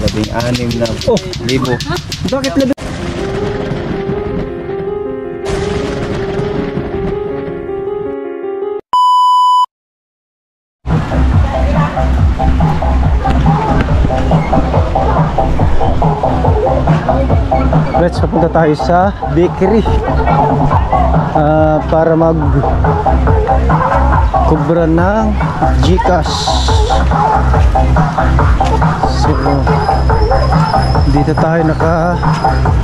16 na Oh. libo. Bakit labi? Let's papunta tayo sa bakery para mag kubra ng GCash. So dito tayo nakakuha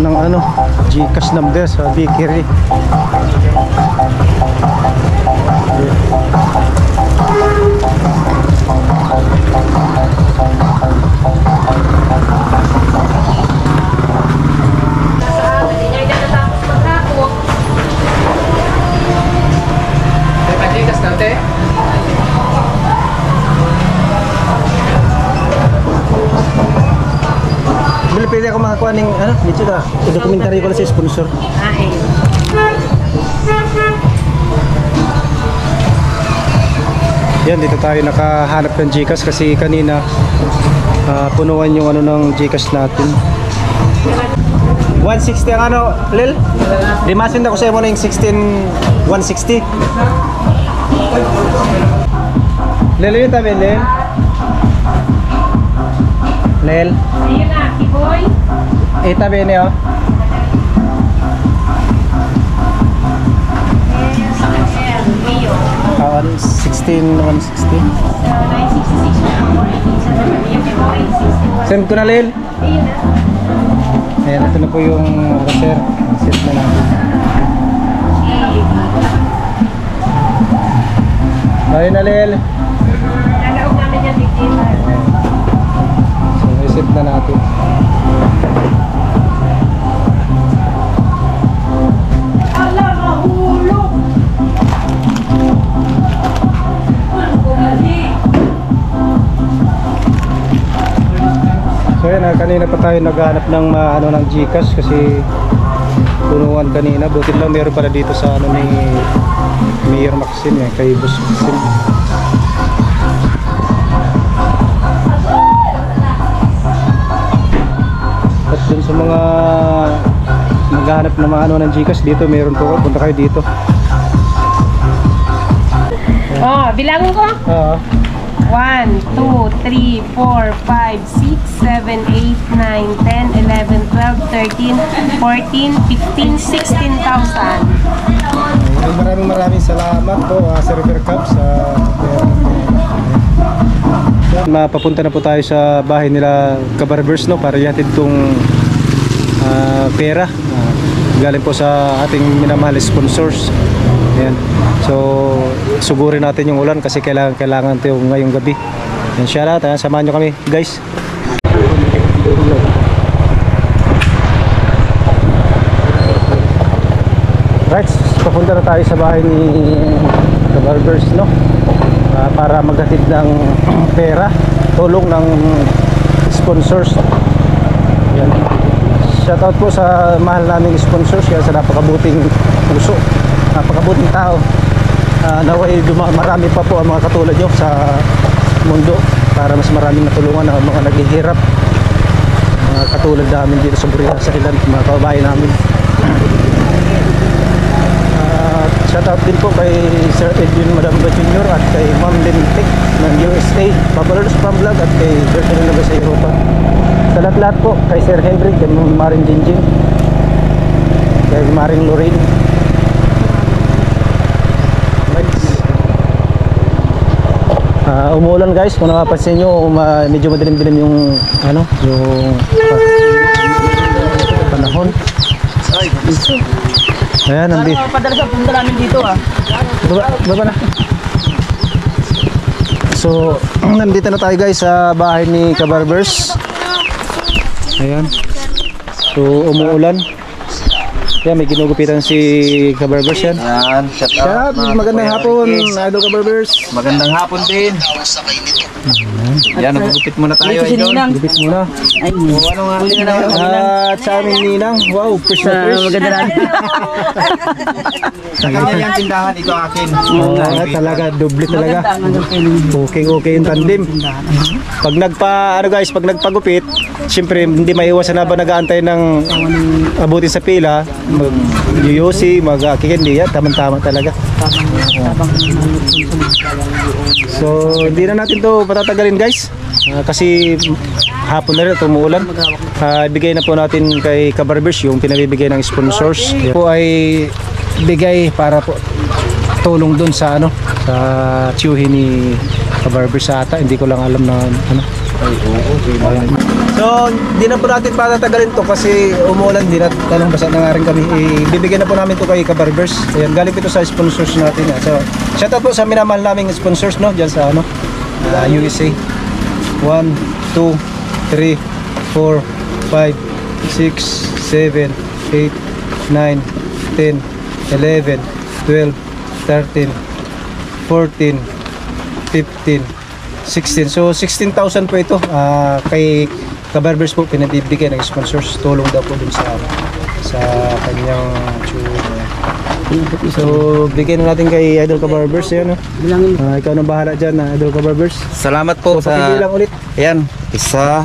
ng GCash number sa bakery. Pwede ako makakuha ng dito ka. I-documentary ko na sa sponsor. Yan, dito tayo nakahanap ng GCash kasi kanina punuan yung ng GCash natin. 160 ang Lil? Dimasin ako sa'yo mo na yung 160. Lil, yun tabi, Lil? Lil? Ayun na, Kiboy. Tabi niyo. Rio. 160. 966 na ako. Yung Kiboy, 61. Send ko na, Lil. Ayun na. Ayan, ito na po yung sir. Set na natin. Ayun na, Lil. Nalaog namin yung dictator. So, reset na natin. Ala, mahulog! So yan, kanina pa tayo naghahanap ng ng GCash kasi punuan kanina. Buti lang meron pala dito sa ni Mayor Maxine, kay Boss Maxine. At dun sa mga naghahanap ng ng GCash dito, meron po. Punta kayo dito. Oh, bilangin ko. Oo. 1, 2, 3, 4, 5, 6, 7, 8, 9, 10, 11, 12, 13, 14, 15, 16,000. Maraming salamat po sa River Cup sa mapapunta na po tayo sa bahay nila Kabarbers para ihatid tong pera galing po sa ating minamahal sponsors. Ayan. So sugurin natin yung ulan kasi kailangan ito ngayong gabi. Yan, shoutout, samahan nyo kami guys. Right, papunta na tayo sa bahay ni Kabarbers para maghatid ng pera, tulong ng sponsors. Yan. Shoutout po sa mahal naming sponsors, yan, sa napakabuting puso, napakabuting tao. Naway marami pa po ang mga katulad nyo sa mundo para mas maraming natulungan ang mga naghihirap, mga katulad namin dito sa Buriha sa ilan, mga kababayan namin. Shoutout din po kay Sir Edwin Madamba Jr. at kay Ma'am Lintik ng USA, Pabalors Pam Vlog, at kay Bertrand Naga sa Europa. Sa lahat-lahat po, kay Sir Henry, kay Maring Jinjin, kay Maring Lorraine. Umuulan guys, kung napapansin nyo, medyo madilim-dilim yung yung panahon. Ayan, nandito. Padala sa punta namin dito Baba na. So, nandito na tayo guys sa bahay ni Kabarbers. Ayan. So, umuulan. Yan, may ginugupitan si Kabarbers yan. Yan, shout Shout out. out, mga magandang Kuya hapon, Ricky. Idol Kabarbers. Magandang hapon din. Yan, nagugupit muna tayo. Idol. Gupit muna. Ano nga din na At sa aming ninang, wow, fresh na fresh. Maganda na. Sa kanya yung tindahan, ito akin. Talaga, doble talaga. Okay yung tandem. Pag pag nagpagupit, siyempre hindi maiwasan na ba nag-aantay ng abutin sa pila, mag-yuyosi, mag-kikindi, yan, tamang-tama talaga. So, hindi na natin to patatagalin guys. Kasi hapon na rin at umuulan. Ibigay na po natin kay Kabarbers yung pinabibigay ng sponsors. Yan po ay bigay para po tulong dun sa sa tiyuhin ni Kabarbers ata. Hindi ko lang alam na ano. So, di na po natin patatagalin to kasi umuulan din at talong basa na nga rin kami. Ibibigyan na po namin to kay Kabarbers. Ayan, galing ito sa sponsors natin. So, shout out po sa minamahal naming sponsors dyan sa USA. 1, 2, 3, 4, 5, 6, 7, 8, 9, 10, 11, 12, 13, 14, 15, 16. So 16,000 po ito kay Kabarbers po pinabibigay ng sponsors. Tulong daw po dun sa kanyang so bigyan na natin kay Idol Kabarbers yan. Ikaw na bahala dyan, Idol Kabarbers. Salamat po So, pakibili lang ulit. Ayan, isa,